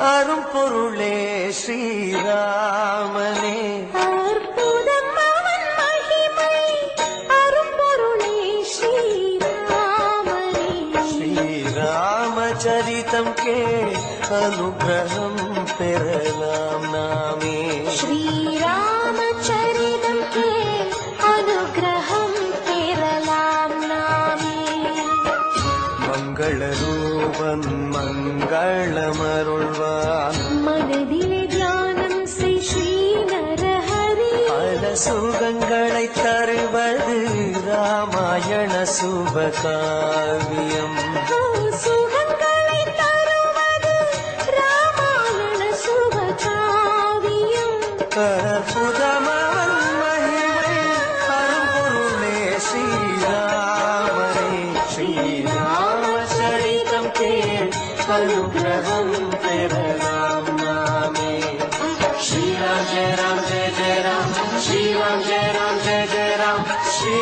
அரும் பொருளே ஸ்ரீராமனே அற்புதம் அவன் மகிமை அரும் பொருளே ஸ்ரீராமனே ஸ்ரீராமச்சரிதம் கே அனுகிரகம் பெறலாம் நாமே ஸ்ரீராமச்சரிதம் கே அனுகிரகம் பெறலாம் நாமே மங்களரூபன் மங்களமருள்வான் மனதிலே தியானம் செய் ஸ்ரீ நரஹரி பல சுகங்களை தருவது ராமாயண சுபகாவியம் சுகங்களை தருவது ராமாயண சுபகாவியம் அற்புதமவன் மகிமை அரும்பொருளே ஸ்ரீராமனே ஸ்ரீராமச்சரிதம் கேள் அனுகிரகம் பெறலாம் நாமே ஸ்ரீராம் ஜெய ராம் ஜெய ஜெய ராம் ஸ்ரீராம் ஜெய ராம் ஜெய ஜெய ராம் ஸ்ரீ